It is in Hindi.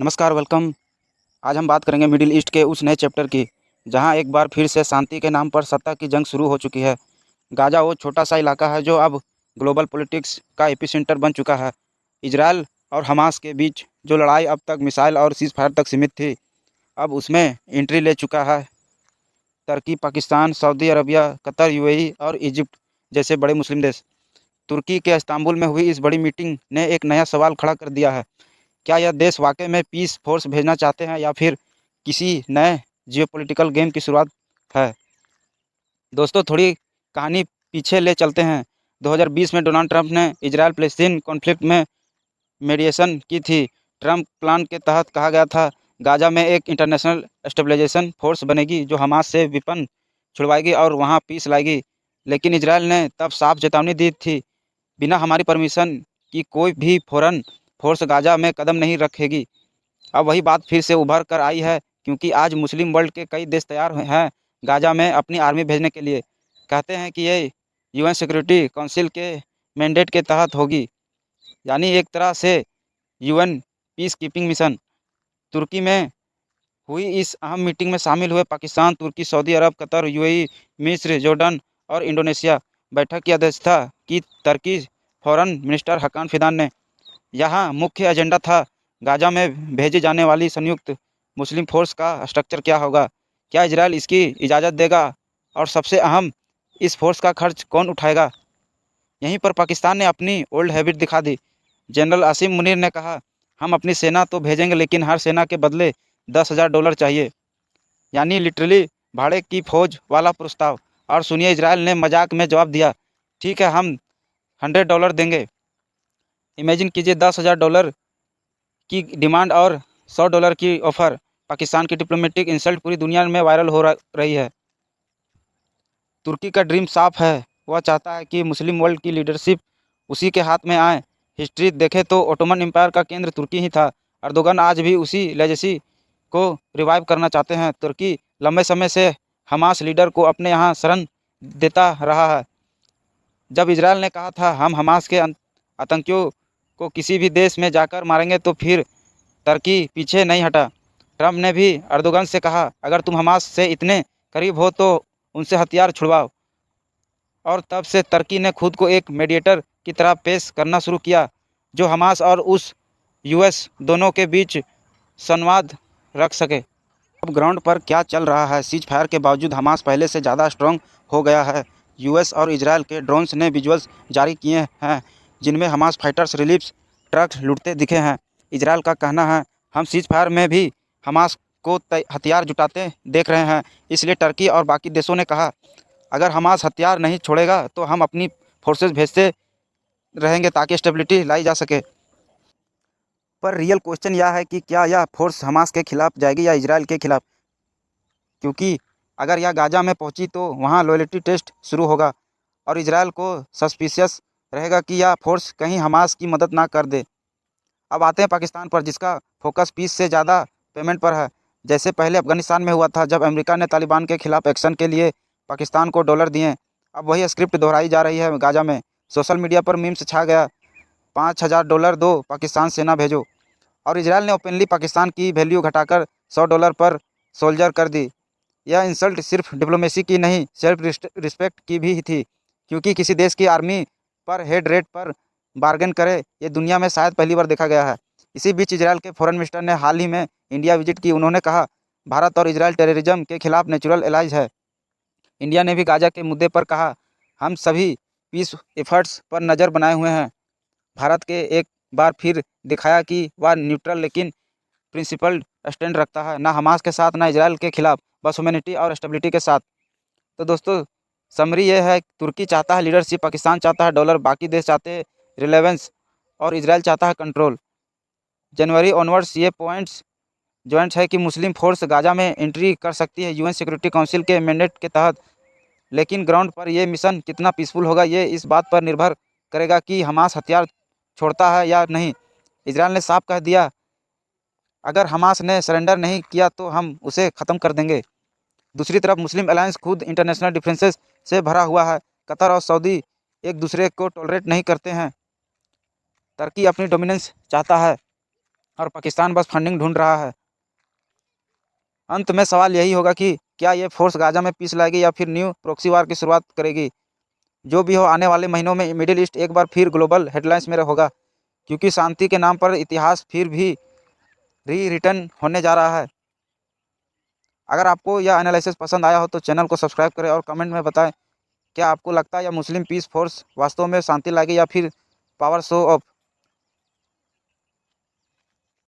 नमस्कार, वेलकम। आज हम बात करेंगे मिडिल ईस्ट के उस नए चैप्टर की, जहां एक बार फिर से शांति के नाम पर सत्ता की जंग शुरू हो चुकी है। गाज़ा वो छोटा सा इलाका है जो अब ग्लोबल पॉलिटिक्स का एपिसेंटर बन चुका है। इजरायल और हमास के बीच जो लड़ाई अब तक मिसाइल और सीज़ फायर तक सीमित थी, अब उसमें एंट्री ले चुका है तुर्की, Pakistan, Saudi Arabia, Qatar, UAE और इजिप्ट जैसे बड़े मुस्लिम देश। तुर्की के इस्तांबुल में हुई इस बड़ी मीटिंग ने एक नया सवाल खड़ा कर दिया है। क्या यह देश वाकई में पीस फोर्स भेजना चाहते हैं या फिर किसी नए जियोपॉलिटिकल गेम की शुरुआत है? दोस्तों, थोड़ी कहानी पीछे ले चलते हैं। 2020 में डोनाल्ड ट्रंप ने इजरायल फ़लस्तीन कॉन्फ्लिक्ट में मीडिएशन की थी। ट्रंप प्लान के तहत कहा गया था, गाज़ा में एक इंटरनेशनल स्टेबलाइजेशन फोर्स बनेगी जो हमास से विपन्न छुड़वाएगी और वहां पीस लाएगी। लेकिन इजरायल ने तब साफ चेतावनी दी थी, बिना हमारी परमिशन की कोई भी फॉरेन फोर्स गाज़ा में कदम नहीं रखेगी। अब वही बात फिर से उभर कर आई है, क्योंकि आज मुस्लिम वर्ल्ड के कई देश तैयार हैं गाज़ा में अपनी आर्मी भेजने के लिए। कहते हैं कि ये यूएन सिक्योरिटी काउंसिल के मैंडेट के तहत होगी, यानी एक तरह से यूएन पीस कीपिंग मिशन। तुर्की में हुई इस अहम मीटिंग में शामिल हुए पाकिस्तान, तुर्की, सऊदी अरब, कतर, यूएई, मिस्र, जॉर्डन और इंडोनेशिया। बैठक की अध्यक्षता की तुर्की फॉरेन मिनिस्टर हकान फिदान ने। यहाँ मुख्य एजेंडा था, गाज़ा में भेजी जाने वाली संयुक्त मुस्लिम फोर्स का स्ट्रक्चर क्या होगा, क्या इजरायल इसकी इजाज़त देगा, और सबसे अहम, इस फोर्स का खर्च कौन उठाएगा। यहीं पर पाकिस्तान ने अपनी ओल्ड हैबिट दिखा दी। जनरल आसिम मुनीर ने कहा, हम अपनी सेना तो भेजेंगे लेकिन हर सेना के बदले $10,000 चाहिए, यानी लिटरली भाड़े की फौज वाला प्रस्ताव। और सुनिए, इजरायल ने मजाक में जवाब दिया, ठीक है, हम $100 देंगे। इमेजिन कीजिए, $10,000 की डिमांड और $100 की ऑफ़र। पाकिस्तान की डिप्लोमेटिक इंसल्ट पूरी दुनिया में वायरल हो रही है। तुर्की का ड्रीम साफ है, वह चाहता है कि मुस्लिम वर्ल्ड की लीडरशिप उसी के हाथ में आए। हिस्ट्री देखें तो ओटोमन एम्पायर का केंद्र तुर्की ही था। अर्दोगन आज भी उसी लेजेसी को रिवाइव करना चाहते हैं। तुर्की लंबे समय से हमास लीडर को अपने यहाँ शरण देता रहा है। जब इजरायल ने कहा था, हम हमास के आतंकियों को किसी भी देश में जाकर मारेंगे, तो फिर तुर्की पीछे नहीं हटा। ट्रंप ने भी अर्दोगन से कहा, अगर तुम हमास से इतने करीब हो तो उनसे हथियार छुड़वाओ। और तब से तुर्की ने खुद को एक मीडिएटर की तरह पेश करना शुरू किया, जो हमास और उस यूएस दोनों के बीच संवाद रख सके। अब ग्राउंड पर क्या चल रहा है? सीज फायर के बावजूद हमास पहले से ज़्यादा स्ट्रॉन्ग हो गया है। यूएस और इजरायल के ड्रोन्स ने विजुअल्स जारी किए हैं, जिनमें हमास फाइटर्स रिलीफ ट्रक लूटते दिखे हैं। इजरायल का कहना है, हम सीज फायर में भी हमास को हथियार जुटाते देख रहे हैं। इसलिए तुर्की और बाकी देशों ने कहा, अगर हमास हथियार नहीं छोड़ेगा तो हम अपनी फोर्सेस भेजते रहेंगे ताकि स्टेबिलिटी लाई जा सके। पर रियल क्वेश्चन यह है कि क्या यह फोर्स हमास के खिलाफ जाएगी या इजरायल के खिलाफ? क्योंकि अगर यह गाज़ा में पहुंची तो वहां लॉयल्टी टेस्ट शुरू होगा और इजरायल को सस्पिशियस रहेगा कि यह फोर्स कहीं हमास की मदद ना कर दे। अब आते हैं पाकिस्तान पर, जिसका फोकस पीस से ज़्यादा पेमेंट पर है। जैसे पहले अफगानिस्तान में हुआ था, जब अमेरिका ने तालिबान के खिलाफ एक्शन के लिए पाकिस्तान को डॉलर दिए। अब वही स्क्रिप्ट दोहराई जा रही है गाज़ा में। सोशल मीडिया पर मीम्स छा गया, $5,000 दो, पाकिस्तान सेना भेजो। और इजरायल ने ओपनली पाकिस्तान की वैल्यू घटाकर $100 पर सोल्जर कर दी। यह इंसल्ट सिर्फ डिप्लोमेसी की नहीं, सेल्फ रिस्पेक्ट की भी थी, क्योंकि किसी देश की आर्मी पर हेड रेट पर बार्गेन करे, ये दुनिया में शायद पहली बार देखा गया है। इसी बीच इजरायल के फॉरेन मिनिस्टर ने हाल ही में इंडिया विजिट की। उन्होंने कहा, भारत और इजरायल टेररिज्म के खिलाफ नेचुरल एलाइज है। इंडिया ने भी गाज़ा के मुद्दे पर कहा, हम सभी पीस एफर्ट्स पर नज़र बनाए हुए हैं। भारत के एक बार फिर दिखाया कि वह न्यूट्रल लेकिन प्रिंसिपल्ड स्टैंड रखता है, ना हमास के साथ ना इजरायल के खिलाफ, बस ह्यूमैनिटी और स्टेबिलिटी के साथ। तो दोस्तों, समरी ये है, तुर्की चाहता है लीडरशिप, पाकिस्तान चाहता है डॉलर, बाकी देश चाहते हैं रिलेवेंस और इजरायल चाहता है कंट्रोल। जनवरी ऑनवर्ड्स ये पॉइंट्स जॉइंट है कि मुस्लिम फोर्स गाज़ा में एंट्री कर सकती है यूएन सिक्योरिटी काउंसिल के मैंडेट के तहत। लेकिन ग्राउंड पर यह मिशन कितना पीसफुल होगा, ये इस बात पर निर्भर करेगा कि हमास हथियार छोड़ता है या नहीं। इजरायल ने साफ कह दिया, अगर हमास ने सरेंडर नहीं किया तो हम उसे ख़त्म कर देंगे। दूसरी तरफ मुस्लिम अलायंस खुद इंटरनेशनल डिफरेंसेस से भरा हुआ है। कतर और सऊदी एक दूसरे को टॉलरेट नहीं करते हैं। तुर्की अपनी डोमिनेंस चाहता है और पाकिस्तान बस फंडिंग ढूंढ रहा है। अंत में सवाल यही होगा कि क्या ये फोर्स गाजा में पीस लाएगी या फिर न्यू प्रॉक्सी वार की शुरुआत करेगी। जो भी हो, आने वाले महीनों में मिडिल ईस्ट एक बार फिर ग्लोबल हेडलाइंस में होगा, क्योंकि शांति के नाम पर इतिहास फिर भी रिटर्न होने जा रहा है। अगर आपको यह एनालिसिस पसंद आया हो तो चैनल को सब्सक्राइब करें और कमेंट में बताएं, क्या आपको लगता है यह मुस्लिम पीस फोर्स वास्तव में शांति लाएगी या फिर पावर शो ऑफ